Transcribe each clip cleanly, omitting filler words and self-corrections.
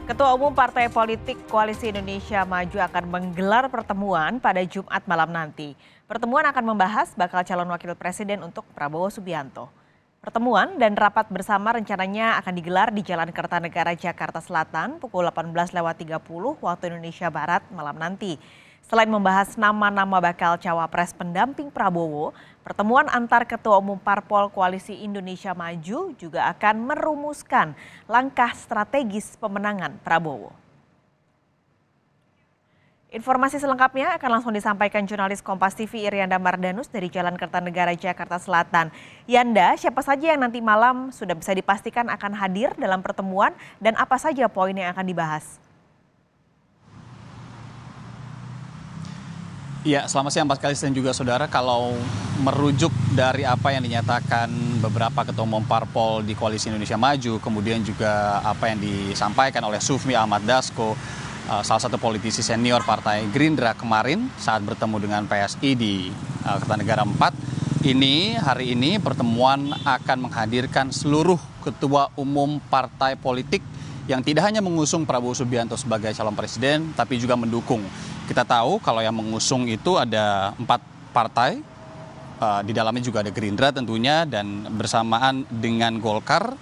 Ketua Umum Partai Politik Koalisi Indonesia Maju akan menggelar pertemuan pada Jumat malam nanti. Pertemuan akan membahas bakal calon wakil presiden untuk Prabowo Subianto. Pertemuan dan rapat bersama rencananya akan digelar di Jalan Kertanegara, Jakarta Selatan pukul 18.30 waktu Indonesia Barat malam nanti. Selain membahas nama-nama bakal cawapres pendamping Prabowo, pertemuan antar Ketua Umum Parpol Koalisi Indonesia Maju juga akan merumuskan langkah strategis pemenangan Prabowo. Informasi selengkapnya akan langsung disampaikan jurnalis Kompas TV Irianda Mardanus dari Jalan Kertanegara, Jakarta Selatan. Yanda, siapa saja yang nanti malam sudah bisa dipastikan akan hadir dalam pertemuan dan apa saja poin yang akan dibahas? Ya, selamat siang Pak Kalis dan juga saudara. Kalau merujuk dari apa yang dinyatakan beberapa ketua umum parpol di Koalisi Indonesia Maju, kemudian juga apa yang disampaikan oleh Sufmi Ahmad Dasko, salah satu politisi senior Partai Gerindra kemarin saat bertemu dengan PSI di Kertanegara 4, hari ini pertemuan akan menghadirkan seluruh ketua umum partai politik yang tidak hanya mengusung Prabowo Subianto sebagai calon presiden, tapi juga mendukung. Kita tahu kalau yang mengusung itu ada 4 partai, di dalamnya juga ada Gerindra tentunya, dan bersamaan dengan Golkar,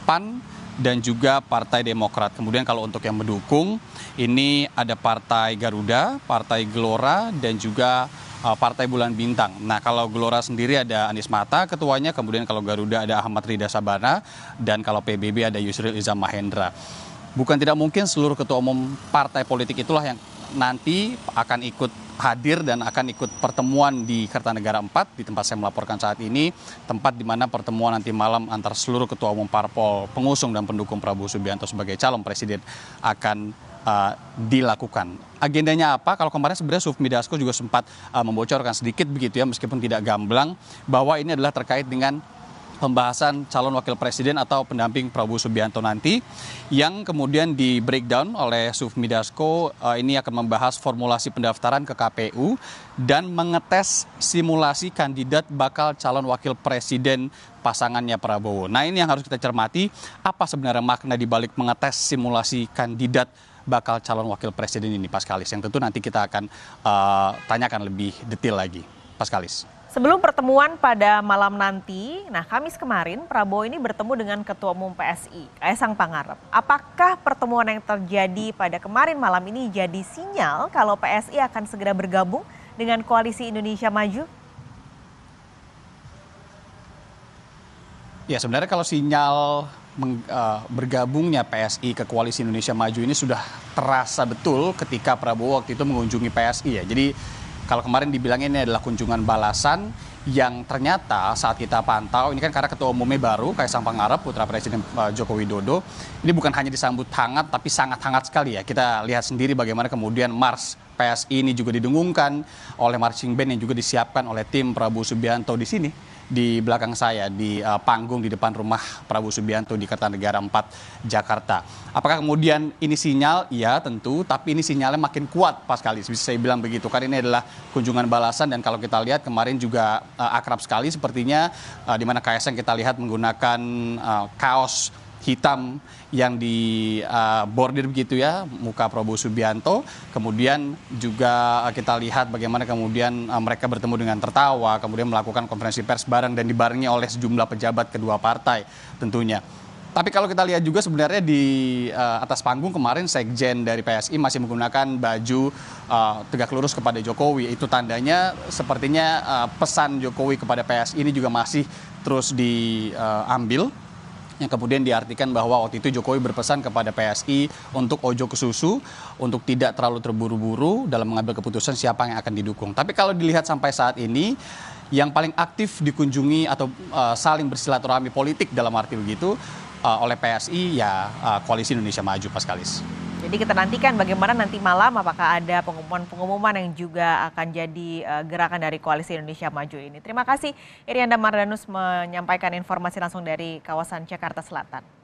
PAN, dan juga Partai Demokrat. Kemudian kalau untuk yang mendukung, ini ada Partai Garuda, Partai Gelora, dan juga Partai Bulan Bintang. Nah, kalau Gelora sendiri ada Anies Mata ketuanya, kemudian kalau Garuda ada Ahmad Rida Sabana, dan kalau PBB ada Yusril Iza Mahendra. Bukan tidak mungkin seluruh ketua umum partai politik itulah yang nanti akan ikut hadir dan akan ikut pertemuan di Kertanegara 4 di tempat saya melaporkan saat ini, tempat di mana pertemuan nanti malam antara seluruh ketua umum parpol pengusung dan pendukung Prabowo Subianto sebagai calon presiden akan dilakukan. Agendanya apa? Kalau kemarin sebenarnya Sufmi Dasko juga sempat membocorkan sedikit begitu ya, meskipun tidak gamblang, bahwa ini adalah terkait dengan pembahasan calon wakil presiden atau pendamping Prabowo Subianto nanti, yang kemudian di breakdown oleh Sufmi Dasko. Ini akan membahas formulasi pendaftaran ke KPU dan mengetes simulasi kandidat bakal calon wakil presiden pasangannya Prabowo. Nah, ini yang harus kita cermati, apa sebenarnya makna di balik mengetes simulasi kandidat bakal calon wakil presiden ini, Pak Kalis, yang tentu nanti kita akan tanyakan lebih detail lagi, Pak Kalis. Sebelum pertemuan pada malam nanti, Kamis kemarin Prabowo ini bertemu dengan Ketua Umum PSI, Kaisang Pangarep. Apakah pertemuan yang terjadi pada kemarin malam ini jadi sinyal kalau PSI akan segera bergabung dengan Koalisi Indonesia Maju? Ya, sebenarnya kalau sinyal bergabungnya PSI ke Koalisi Indonesia Maju ini sudah terasa betul ketika Prabowo waktu itu mengunjungi PSI ya. Jadi kalau kemarin dibilang ini adalah kunjungan balasan, yang ternyata saat kita pantau, ini kan karena ketua umumnya baru, Kaisang Pangarep, putra Presiden Joko Widodo, ini bukan hanya disambut hangat, tapi sangat hangat sekali ya. Kita lihat sendiri bagaimana kemudian Mars PSI ini juga didengungkan oleh marching band yang juga disiapkan oleh tim Prabowo Subianto di sini, di belakang saya, di panggung di depan rumah Prabowo Subianto di Kertanegara 4, Jakarta. Apakah kemudian ini sinyal? Ya tentu, tapi ini sinyalnya makin kuat Pak Kalis, bisa saya bilang begitu. Karena ini adalah kunjungan balasan, dan kalau kita lihat kemarin juga akrab sekali sepertinya, di mana Kaisang kita lihat menggunakan kaos hitam yang di bordir begitu ya, muka Prabowo Subianto. Kemudian juga kita lihat bagaimana kemudian mereka bertemu dengan tertawa, kemudian melakukan konferensi pers bareng dan dibarengi oleh sejumlah pejabat kedua partai tentunya. Tapi kalau kita lihat juga sebenarnya di atas panggung kemarin Sekjen dari PSI masih menggunakan baju tegak lurus kepada Jokowi. Itu tandanya sepertinya pesan Jokowi kepada PSI ini juga masih terus diambil, yang kemudian diartikan bahwa waktu itu Jokowi berpesan kepada PSI untuk ojo ke susu, untuk tidak terlalu terburu-buru dalam mengambil keputusan siapa yang akan didukung. Tapi kalau dilihat sampai saat ini, yang paling aktif dikunjungi atau saling bersilaturahmi politik dalam arti begitu oleh PSI ya Koalisi Indonesia Maju, Pak Kalis. Jadi kita nantikan bagaimana nanti malam, apakah ada pengumuman-pengumuman yang juga akan jadi gerakan dari Koalisi Indonesia Maju ini. Terima kasih Irianda Mardanus menyampaikan informasi langsung dari kawasan Jakarta Selatan.